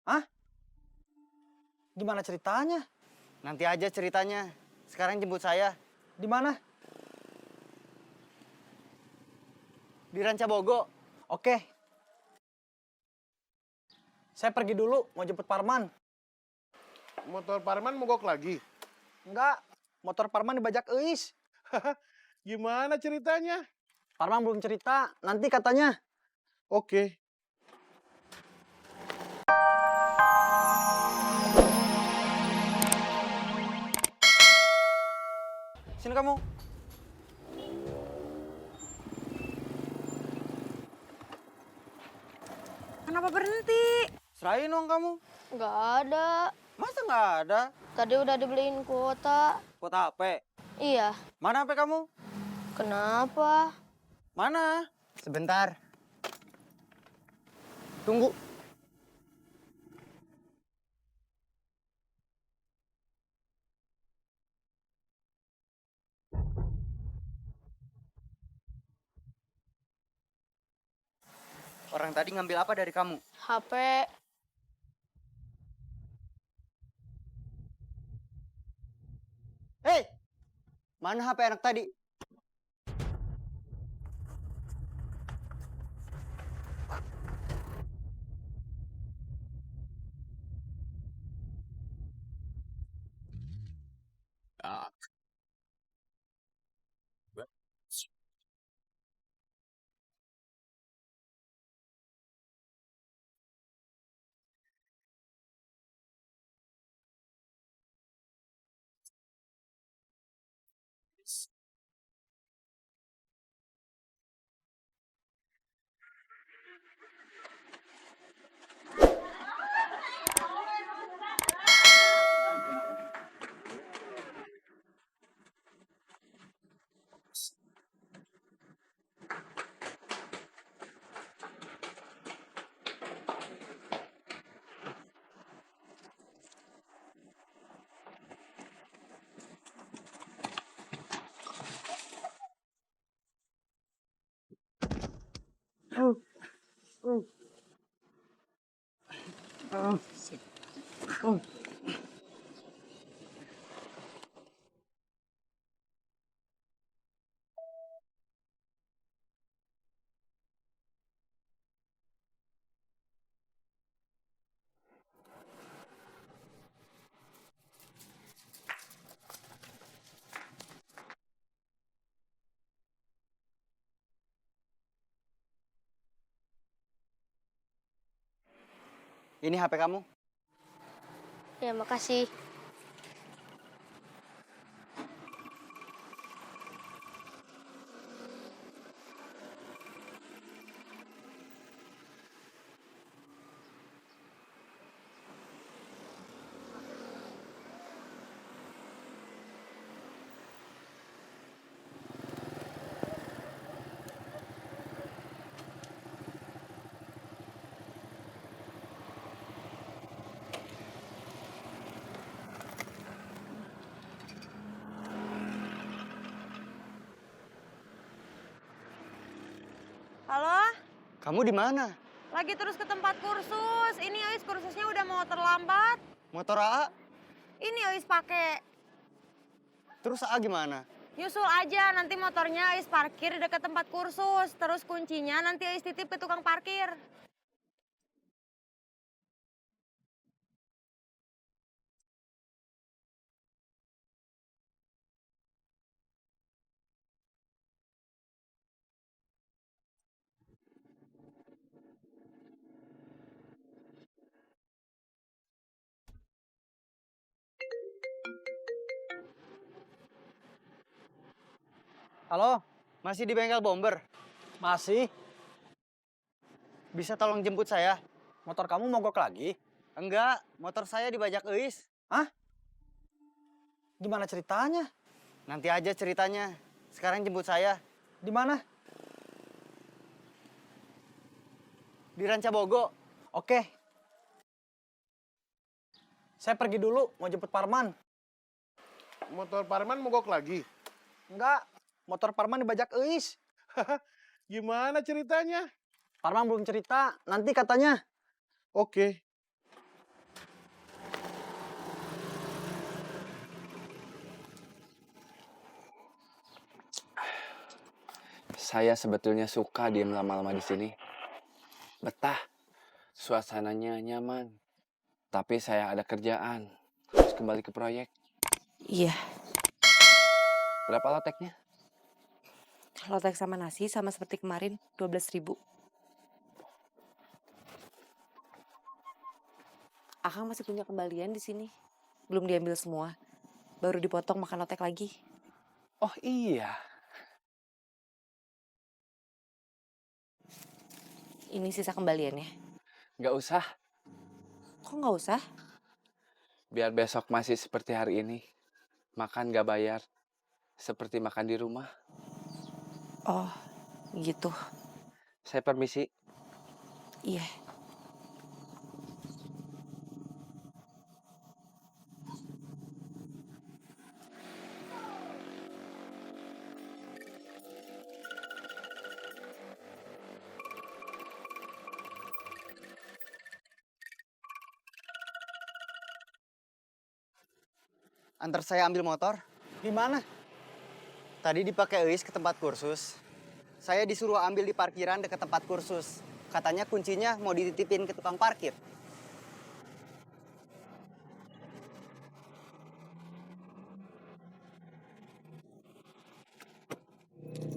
Hah? Gimana ceritanya? Nanti aja ceritanya. Sekarang jemput saya. Di mana? Di Rancabogo. Oke. Saya pergi dulu, mau jemput Parman. Motor Parman mogok lagi. Enggak, motor Parman dibajak Eis. Gimana ceritanya? Parman belum cerita, nanti katanya. Oke. Sini kamu. Kenapa berhenti? Serahin uang kamu. Nggak ada. Masa nggak ada? Tadi udah dibeliin kuota. Kuota HP. Iya. Mana HP kamu? Kenapa? Mana? Sebentar. Tunggu. Orang tadi ngambil apa dari kamu? HP. Hei! Mana HP anak tadi? Ini HP kamu? Ya makasih. Halo, Kamu di mana? lagi terus ke tempat kursus. Ini Ois kursusnya udah mau terlambat. Motor AA? Ini Ois pakai. Terus AA gimana? Nyusul aja, nanti motornya Ois parkir dekat tempat kursus. Terus kuncinya nanti Ois titip ke tukang parkir. Halo, Masih di bengkel bomber? masih? Bisa tolong jemput saya? Motor kamu mogok lagi? Enggak, motor saya dibajak Eis. Hah? Gimana ceritanya? Nanti aja ceritanya. Sekarang jemput saya. Di mana? Di Rancabogo. Oke. Saya pergi dulu, mau jemput Parman. Motor Parman mogok lagi. Enggak, motor Parman dibajak Eis. Gimana ceritanya? Parman belum cerita, nanti katanya. Oke. Saya sebetulnya suka diem lama-lama di sini. Betah. Suasananya nyaman. Tapi saya ada kerjaan. Harus kembali ke proyek. Iya, Berapa loteknya? lotek sama nasi sama seperti kemarin 12.000. Akang masih punya kembalian di sini. Belum diambil semua. Baru dipotong makan lotek lagi. Oh iya. Ini sisa kembaliannya. Nggak usah. Kok nggak usah? Biar besok masih seperti hari ini. Makan nggak bayar. Seperti makan di rumah. Oh, gitu. Saya permisi. Iya. Antar saya ambil motor. Di mana? Tadi dipakai Eis ke tempat kursus. Saya disuruh ambil di parkiran dekat tempat kursus. Katanya kuncinya mau dititipin ke tukang parkir.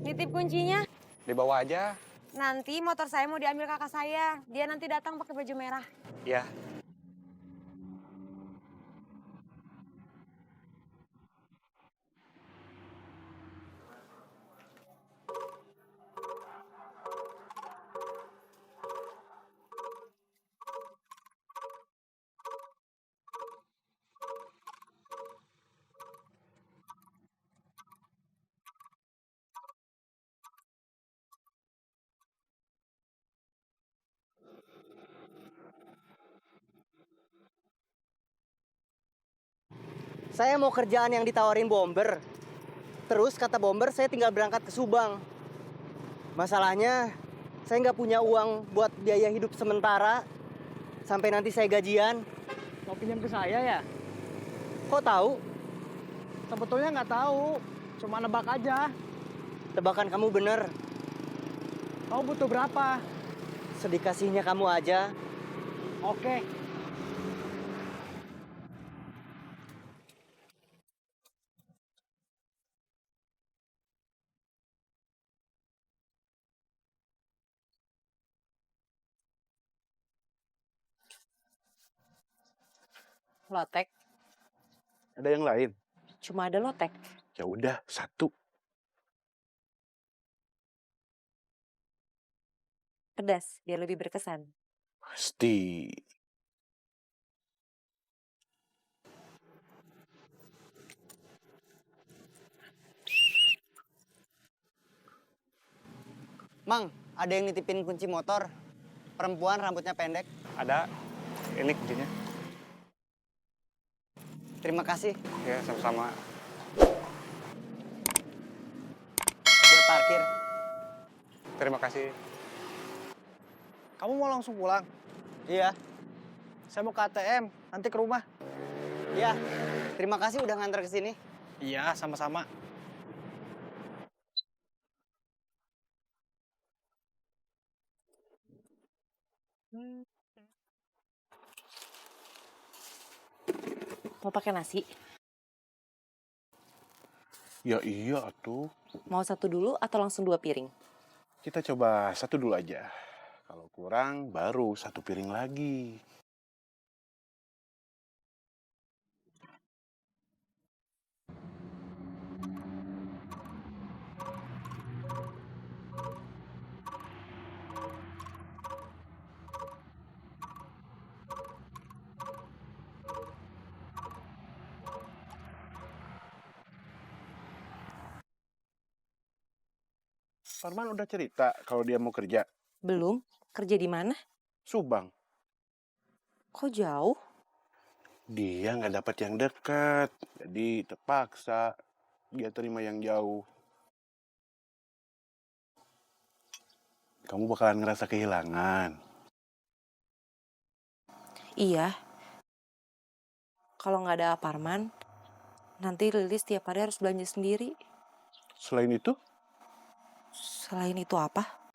Nitip kuncinya. Dibawa aja. Nanti motor saya mau diambil kakak saya. Dia nanti datang pakai baju merah. Ya. Saya mau kerjaan yang ditawarin Bomber. Terus kata Bomber saya tinggal berangkat ke Subang. Masalahnya saya nggak punya uang buat biaya hidup sementara. Sampai nanti saya gajian. Mau pinjam ke saya ya? Kok tahu? Sebetulnya nggak tahu. Cuma nebak aja. Tebakan kamu bener. Kamu butuh berapa? Sedikasihnya kamu aja. Oke. Lotek. Ada yang lain? Cuma ada lotek. Ya udah, satu. Pedas, biar lebih berkesan. Pasti. Mang, ada yang nitipin kunci motor. Perempuan rambutnya pendek. Ada. Ini kuncinya. Terima kasih. Ya, sama-sama. Buat parkir. Terima kasih. Kamu mau langsung pulang? Iya, Saya mau ke ATM, nanti ke rumah. iya. Terima kasih udah nganter ke sini. Iya, sama-sama. Mau pakai nasi? Ya iya tuh. Mau satu dulu atau langsung 2 piring? Kita coba satu dulu aja. Kalau kurang, baru satu piring lagi. Parman udah cerita kalau dia mau kerja. Belum? Kerja di mana? Subang. Kok jauh? Dia nggak dapat yang dekat. Jadi terpaksa dia terima yang jauh. Kamu bakalan ngerasa kehilangan. Iya. Kalau nggak ada apartemen, nanti Lilis tiap hari harus belanja sendiri. Selain itu, Selain itu apa?